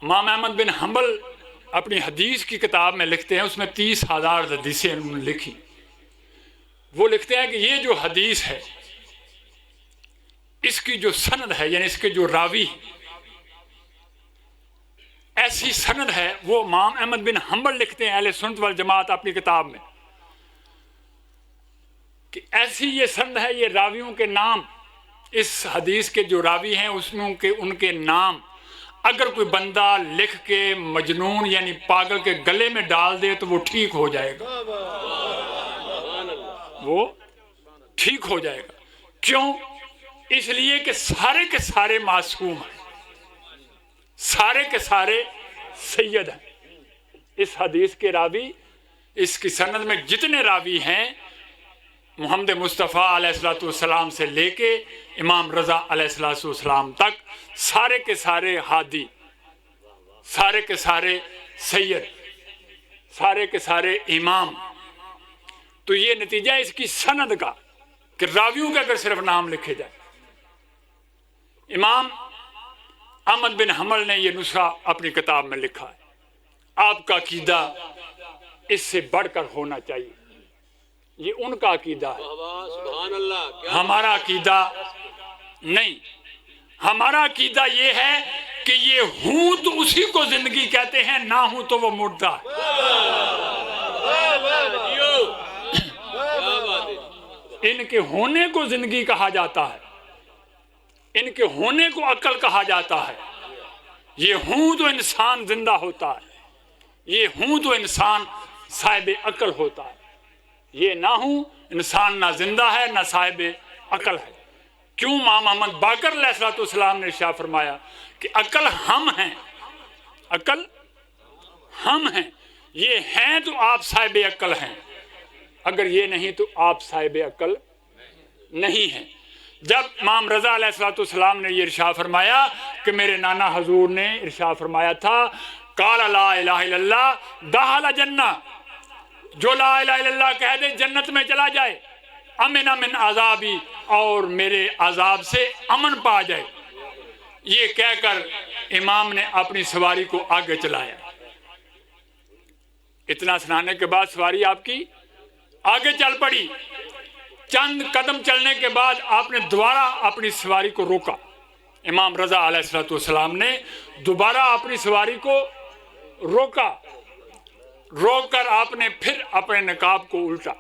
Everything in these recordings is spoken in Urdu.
امام احمد بن حنبل اپنی حدیث کی کتاب میں لکھتے ہیں، اس میں 30,000 حدیثیں انہوں نے لکھی. وہ لکھتے ہیں کہ یہ جو حدیث ہے اس کی جو سند ہے، یعنی اس کے جو راوی ایسی سند ہے، وہ امام احمد بن حنبل لکھتے ہیں اہل سنت والجماعت اپنی کتاب میں کہ ایسی یہ سند ہے، یہ راویوں کے نام، اس حدیث کے جو راوی ہیں اس میں ان کے نام اگر کوئی بندہ لکھ کے مجنون یعنی پاگل کے گلے میں ڈال دے تو وہ ٹھیک ہو جائے گا، وہ ٹھیک ہو جائے گا. کیوں؟ اس لیے کہ سارے کے سارے معصوم ہیں، سارے کے سارے سید ہیں. اس حدیث کے راوی، اس کی سند میں جتنے راوی ہیں محمد مصطفیٰ علیہ السلام سے لے کے امام رضا علیہ السلام تک، سارے کے سارے ہادی، سارے کے سارے سید، سارے کے سارے امام. تو یہ نتیجہ اس کی سند کا کہ راویوں کے اگر صرف نام لکھے جائے. امام احمد بن حنبل نے یہ نسخہ اپنی کتاب میں لکھا ہے. آپ کا عقیدہ اس سے بڑھ کر ہونا چاہیے. یہ ان کا عقیدہ ہے، ہمارا عقیدہ نہیں. ہمارا عقیدہ یہ ہے کہ یہ ہوں تو اسی کو زندگی کہتے ہیں، نہ ہوں تو وہ مردہ ہے. ان کے ہونے کو زندگی کہا جاتا ہے، ان کے ہونے کو عقل کہا جاتا ہے. یہ ہوں تو انسان زندہ ہوتا ہے، یہ ہوں تو انسان صاحب عقل ہوتا ہے. یہ نہ ہوں انسان نہ زندہ ہے نہ صاحب عقل ہے. کیوں؟ امام محمد باقر علیہ السلام نے ارشاد فرمایا کہ عقل ہم ہیں، عقل ہم ہیں. یہ ہیں تو آپ صاحب عقل ہیں، اگر یہ نہیں تو آپ صاحب عقل نہیں ہیں. جب امام رضا علیہ السلام نے یہ ارشاد فرمایا کہ میرے نانا حضور نے ارشاد فرمایا تھا قال لا الہ الا اللہ دخل جنہ، جو لا الہ الا اللہ کہہ دے جنت میں چلا جائے، امن من عذابی، اور میرے عذاب سے امن پا جائے. یہ کہہ کر امام نے اپنی سواری کو آگے چلایا. اتنا سنانے کے بعد سواری آپ کی آگے چل پڑی. چند قدم چلنے کے بعد آپ نے دوبارہ اپنی سواری کو روکا. امام رضا علیہ السلام نے دوبارہ اپنی سواری کو روکا. روک کر آپ نے پھر اپنے نقاب کو الٹا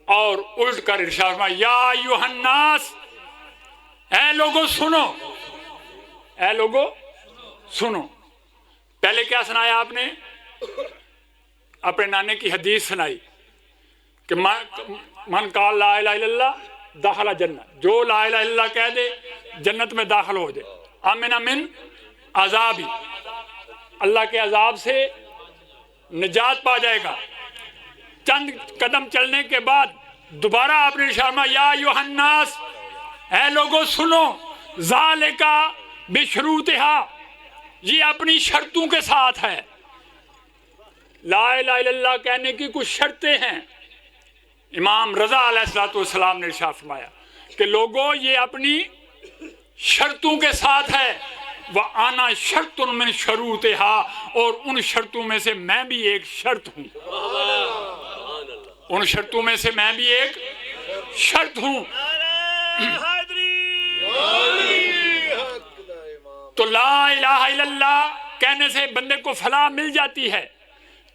اور الٹ کر ارشاد فرمایا یا ایھا الناس، اے لوگو سنو، اے لوگو سنو. پہلے کیا سنایا آپ نے؟ اپنے نانے کی حدیث سنائی کہ من قال لا الہ الا اللہ دخل جنہ، جو لا الہ الا اللہ کہہ دے جنت میں داخل ہو جائے. امن من عذابی، اللہ کے عذاب سے نجات پا جائے گا. چند قدم چلنے کے بعد دوبارہ آپ نے ارشاد فرمایا یا ایھا الناس، اے لوگو سنو، ذالک بشروطہا، یہ اپنی شرطوں کے ساتھ ہے. لا الہ الا اللہ کہنے کی کچھ شرطیں ہیں. امام رضا علیہ السلام نے ارشاد فرمایا کہ لوگوں یہ اپنی شرطوں کے ساتھ ہے. وَأَنَا شَرْطٌ مِّن شُرُوطِهَا، اور ان شرطوں میں سے میں بھی ایک شرط ہوں. ان شرطوں میں سے میں بھی ایک شرط ہوں. تو لا الہ الا اللہ کہنے سے بندے کو فلاح مل جاتی ہے،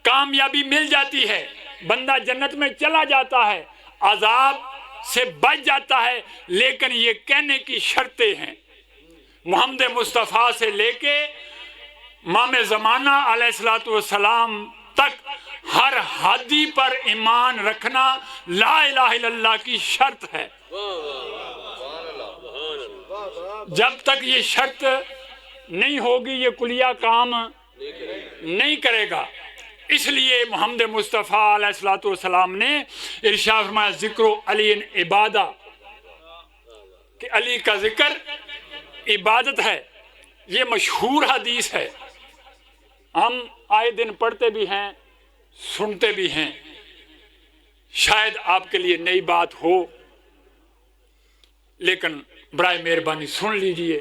کامیابی مل جاتی ہے، بندہ جنت میں چلا جاتا ہے، عذاب سے بچ جاتا ہے. لیکن یہ کہنے کی شرطیں ہیں. محمد مصطفیٰ سے لے کے امام زمانہ علیہ السلام تک ہر ہادی پر ایمان رکھنا لا الہ الا اللہ کی شرط ہے. جب تک یہ شرط نہیں ہوگی یہ کلیہ کام نہیں کرے گا. اس لیے محمد مصطفیٰ علیہ السلام نے ارشاد فرمایا ذکر علی عبادہ، کہ علی کا ذکر عبادت ہے. یہ مشہور حدیث ہے، ہم آئے دن پڑھتے بھی ہیں سنتے بھی ہیں. شاید آپ کے لیے نئی بات ہو، لیکن برائے مہربانی سن لیجئے.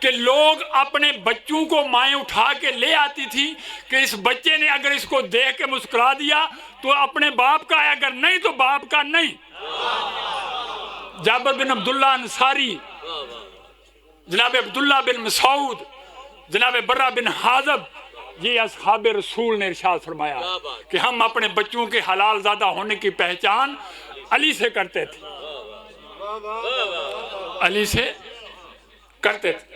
کہ لوگ اپنے بچوں کو مائیں اٹھا کے لے آتی تھی کہ اس بچے نے اگر اس کو دیکھ کے مسکرا دیا تو اپنے باپ کا ہے، اگر نہیں تو باپ کا نہیں۔ جابر بن عبداللہ انصاری، جناب عبداللہ بن مسعود، جناب برہ بن حازب، یہ اصحاب رسول نے ارشاد فرمایا کہ ہم اپنے بچوں کے حلال زادہ ہونے کی پہچان علی سے کرتے تھے، علی سے کرتے تھے۔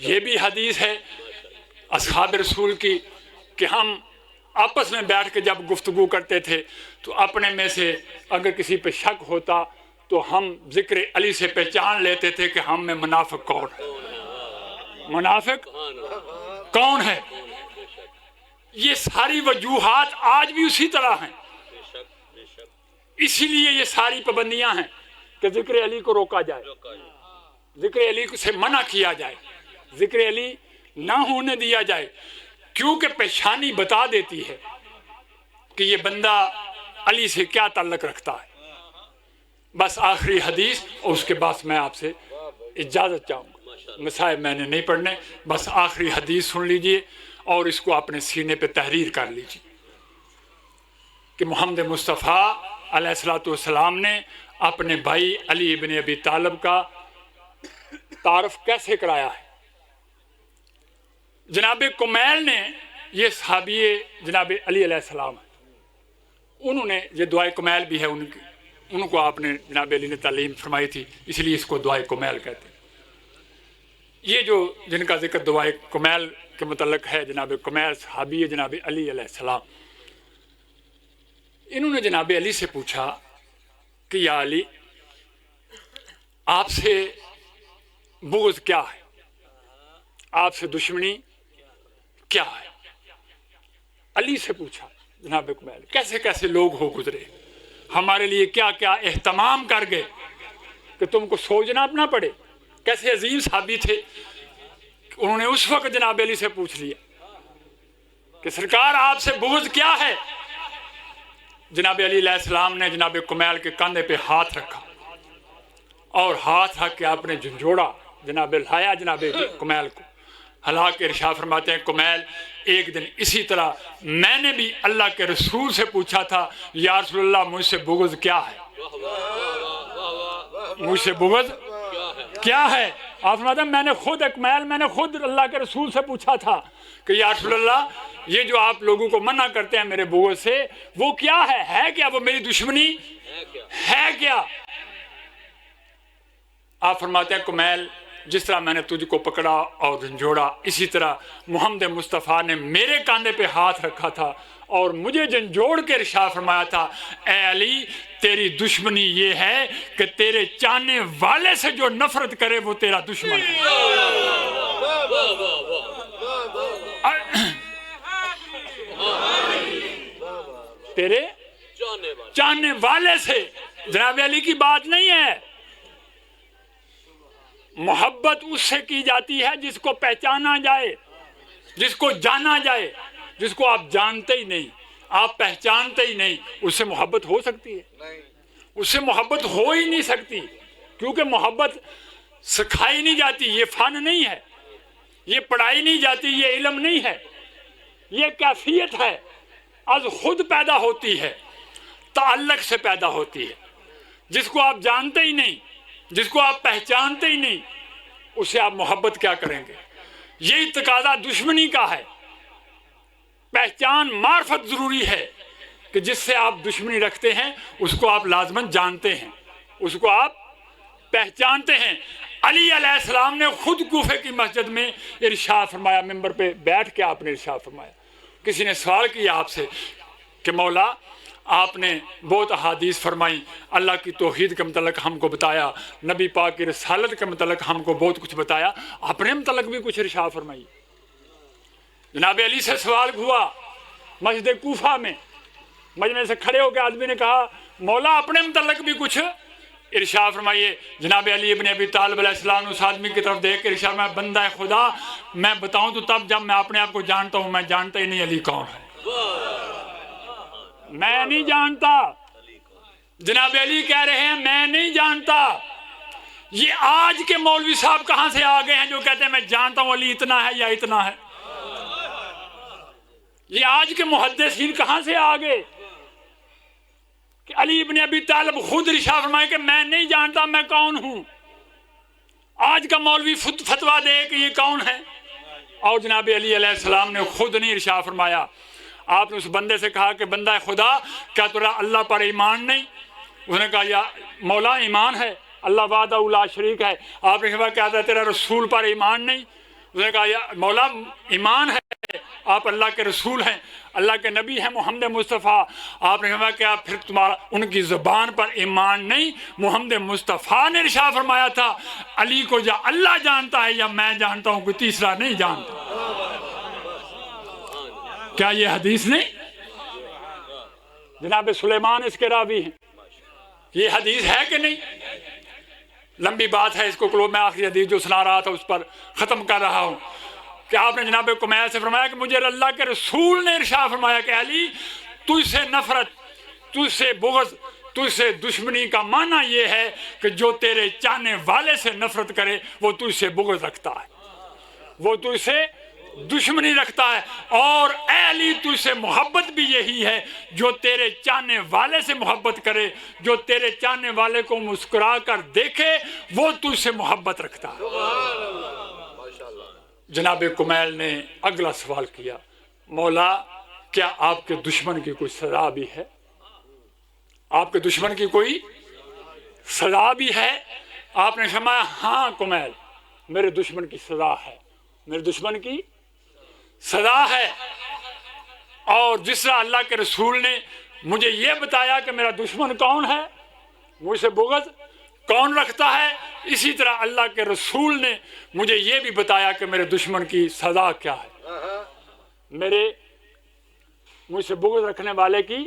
یہ بھی حدیث ہے اصحاب رسول کی کہ ہم آپس میں بیٹھ کے جب گفتگو کرتے تھے تو اپنے میں سے اگر کسی پہ شک ہوتا تو ہم ذکر علی سے پہچان لیتے تھے کہ ہم میں منافق کون ہے، منافق کون ہے۔ یہ ساری وجوہات آج بھی اسی طرح ہیں، اسی لیے یہ ساری پابندیاں ہیں کہ ذکر علی کو روکا جائے، ذکر علی سے منع کیا جائے، ذکر علی نہ ہونے دیا جائے، کیونکہ پیشانی بتا دیتی ہے کہ یہ بندہ علی سے کیا تعلق رکھتا ہے۔ بس آخری حدیث اور اس کے بعد میں آپ سے اجازت چاہوں گا، مسائل میں نے نہیں پڑھنے، بس آخری حدیث سن لیجئے اور اس کو اپنے سینے پہ تحریر کر لیجئے کہ محمد مصطفیٰ علیہ السلام نے اپنے بھائی علی ابن ابی طالب کا تعارف کیسے کرایا ہے۔ جناب کمیل نے، یہ صحابی جناب علی علیہ السلام ہے، انہوں نے، یہ دعائے کمیل بھی ہے ان کو آپ نے جناب علی نے تعلیم فرمائی تھی، اس لیے اس کو دعائے کمیل کہتے ہیں۔ یہ جو جن کا ذکر دعائے کمیل کے متعلق ہے، جناب کمیل صحابی جناب علی علیہ السلام، انہوں نے جناب علی سے پوچھا کہ یا علی، آپ سے بغض کیا ہے، آپ سے دشمنی کیا ہے؟ علی سے پوچھا جناب کمیل، کیسے کیسے لوگ ہو گزرے، ہمارے لیے کیا کیا اہتمام کر گئے کہ تم کو سوچنا نہ پڑے، کیسے عظیم صحابی تھے۔ انہوں نے اس وقت جناب علی سے پوچھ لیا کہ سرکار آپ سے بغض کیا ہے۔ جناب علی علیہ السلام نے جناب کمیل کے کاندھے پہ ہاتھ رکھا اور ہاتھ رکھ کے آپ نے جھنجھوڑا، جناب لایا جناب کمیل کو، ہلا کے ارشاد فرماتے ہیں کمیل، ایک دن اسی طرح میں نے بھی اللہ کے رسول سے پوچھا تھا یا رسول اللہ مجھ سے بغض کیا ہے، مجھ سے بغض کیا ہے۔ آپ فرماتے ہیں میں نے خود کمیل، میں نے خود اللہ کے رسول سے پوچھا تھا کہ یا رسول اللہ یہ جو آپ لوگوں کو منع کرتے ہیں میرے بغض سے وہ کیا ہے کیا، وہ میری دشمنی ہے کیا؟ آپ فرماتے ہیں کمیل، جس طرح میں نے تجھ کو پکڑا اور جھنجھوڑا، اسی طرح محمد مصطفیٰ نے میرے کاندھے پہ ہاتھ رکھا تھا اور مجھے جھنجھوڑ کے ارشاد فرمایا تھا، اے علی تیری دشمنی یہ ہے کہ تیرے چاہنے والے سے جو نفرت کرے وہ تیرا دشمن ہے۔ تیرے چاہنے والے سے، جناب علی کی بات نہیں ہے، محبت اس سے کی جاتی ہے جس کو پہچانا جائے، جس کو جانا جائے، جس کو آپ جانتے ہی نہیں، آپ پہچانتے ہی نہیں، اس سے محبت ہو سکتی ہے؟ اس سے محبت ہو ہی نہیں سکتی، کیونکہ محبت سکھائی نہیں جاتی، یہ فن نہیں ہے، یہ پڑھائی نہیں جاتی، یہ علم نہیں ہے، یہ کیفیت ہے، از خود پیدا ہوتی ہے، تعلق سے پیدا ہوتی ہے۔ جس کو آپ جانتے ہی نہیں، جس کو آپ پہچانتے ہی نہیں، اس سے آپ محبت کیا کریں گے؟ یہی تقاضا دشمنی کا ہے۔ پہچان معرفت ضروری ہے کہ جس سے آپ دشمنی رکھتے ہیں اس کو آپ لازماً جانتے ہیں، اس کو آپ پہچانتے ہیں۔ علی علیہ السلام نے خود کوفے کی مسجد میں ارشاد فرمایا، ممبر پہ بیٹھ کے آپ نے ارشاد فرمایا، کسی نے سوال کیا آپ سے کہ مولا آپ نے بہت احادیث فرمائی، اللہ کی توحید کے متعلق ہم کو بتایا، نبی پاک کی رسالت کے متعلق ہم کو بہت کچھ بتایا، اپنے متعلق بھی کچھ ارشاد فرمائی۔ جناب علی سے سوال ہوا مسجد کوفہ میں، مجمع سے کھڑے ہو کے آدمی نے کہا مولا اپنے متعلق بھی کچھ ارشاد فرمائیے۔ جناب علی ابن ابی طالب علیہ السلام نے اس آدمی کی طرف دیکھ کے ارشاد فرمایا، بندہ خدا میں بتاؤں تو تب جب میں اپنے آپ کو جانتا ہوں، میں جانتا ہی نہیں علی کون ہے، میں نہیں جانتا۔ جناب علی کہہ رہے ہیں میں نہیں جانتا، یہ آج کے مولوی صاحب کہاں سے آ گئے ہیں جو کہتے ہیں میں جانتا ہوں علی اتنا ہے یا اتنا ہے؟ یہ آج کے محدثین کہاں سے آ گئے کہ علی ابن ابی طالب خود ارشاد فرمائے کہ میں نہیں جانتا میں کون ہوں؟ آج کا مولوی فتویٰ دے کہ یہ کون ہے؟ اور جناب علی علیہ السلام نے خود نہیں ارشاد فرمایا. آپ نے اس بندے سے کہا کہ بندہ خدا کیا تیرا اللہ پر ایمان نہیں؟ اس نے کہا یا مولا ایمان ہے، اللہ وحدہ لا شریک ہے. آپ نے کہا کیا تیرا رسول پر ایمان نہیں؟ اس نے کہا یا مولا ایمان ہے، آپ اللہ کے رسول ہیں، اللہ کے نبی ہیں محمد مصطفیٰ. آپ نے کہا کیا پھر تمہارا ان کی زبان پر ایمان نہیں؟ محمد مصطفیٰ نے ارشاد فرمایا تھا علی کو یا اللہ جانتا ہے یا میں جانتا ہوں، کوئی تیسرا نہیں جانتا. کیا یہ حدیث نہیں؟ جناب سلیمان اس کے راوی ہیں. یہ حدیث ہے کہ نہیں؟ لمبی بات ہے، اس کو میں آخری حدیث جو سنا رہا تھا اس پر ختم کر رہا ہوں کہ آپ نے جناب کمیل سے فرمایا کہ مجھے اللہ کے رسول نے ارشاد فرمایا کہ علی تجھ سے نفرت، تجھ سے بغض، تجھ سے دشمنی کا معنی یہ ہے کہ جو تیرے چاہنے والے سے نفرت کرے وہ تجھ سے بغض رکھتا ہے، وہ تجھ سے دشمنی رکھتا ہے. اور اے علی تجھ سے محبت بھی یہی ہے، جو تیرے چاہنے والے سے محبت کرے، جو تیرے چاہنے والے کو مسکرا کر دیکھے وہ تجھ سے محبت رکھتا ہے. جناب کمیل نے اگلا سوال کیا، مولا کیا آپ کے دشمن کی کوئی سزا بھی ہے؟ آپ کے دشمن کی کوئی سزا بھی ہے؟ آپ نے فرمایا ہاں کمیل میرے دشمن کی سزا ہے، میرے دشمن کی سزا ہے. اور جس طرح اللہ کے رسول نے مجھے یہ بتایا کہ میرا دشمن کون ہے، مجھ سے بغض کون رکھتا ہے، اسی طرح اللہ کے رسول نے مجھے یہ بھی بتایا کہ میرے دشمن کی سزا کیا ہے، میرے مجھ سے بغض رکھنے والے کی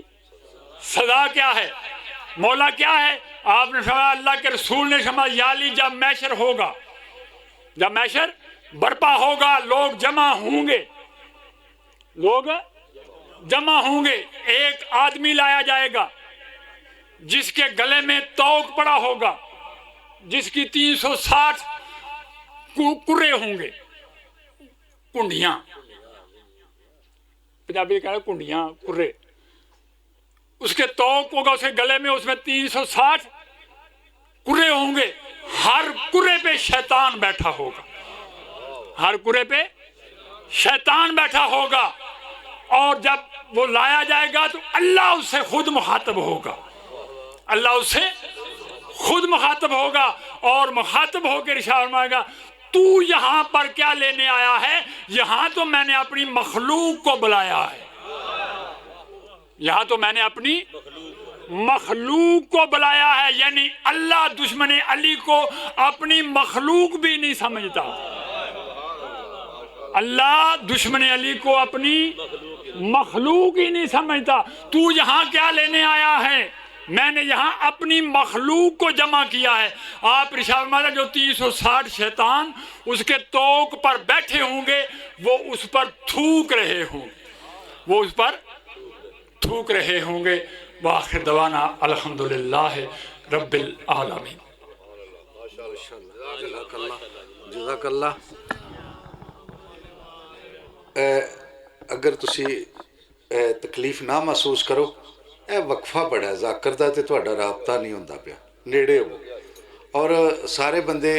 سزا کیا ہے. مولا کیا ہے؟ آپ نے فرمایا اللہ کے رسول نے فرمایا یا علی جب محشر ہوگا، جب محشر برپا ہوگا، لوگ جمع ہوں گے، لوگ جمع ہوں گے، ایک آدمی لایا جائے گا جس کے گلے میں توق پڑا ہوگا، جس کی 360 کرے ہوں گے، کنڈیاں، پنجابی کہہ رہے کنڈیاں کرے، اس کے توق ہوگا، اس کے گلے میں اس میں 360 کرے ہوں گے. ہر کرے پہ شیطان بیٹھا ہوگا، ہر کرے پہ شیطان بیٹھا ہوگا. اور جب وہ لایا جائے گا تو اللہ اس سے خود مخاطب ہوگا، اللہ اس سے خود مخاطب ہوگا اور مخاطب ہو کے ارشاد فرمائے گا تو یہاں پر کیا لینے آیا ہے؟ یہاں تو میں نے اپنی مخلوق کو بلایا ہے، یہاں تو میں نے اپنی مخلوق کو بلایا ہے. یعنی اللہ دشمن علی کو اپنی مخلوق بھی نہیں سمجھتا، اللہ دشمن علی کو اپنی مخلوق ہی نہیں سمجھتا. تو یہاں کیا لینے آیا ہے؟ میں نے یہاں اپنی مخلوق کو جمع کیا ہے. آپ ارشاد فرمایا جو 360 شیطان اس کے توق پر بیٹھے ہوں گے وہ اس پر تھوک رہے ہوں گے، وہ اس پر تھوک رہے ہوں گے. وآخر دعوانا الحمدللہ رب العالمین. جزاک اللہ. اگر تسی تکلیف نہ محسوس کرو، اے وقفہ بڑا ہے، ذاکر دا تے تہاڈا رابطہ نہیں ہوندا پیا، نیڑے ہو، اور سارے بندے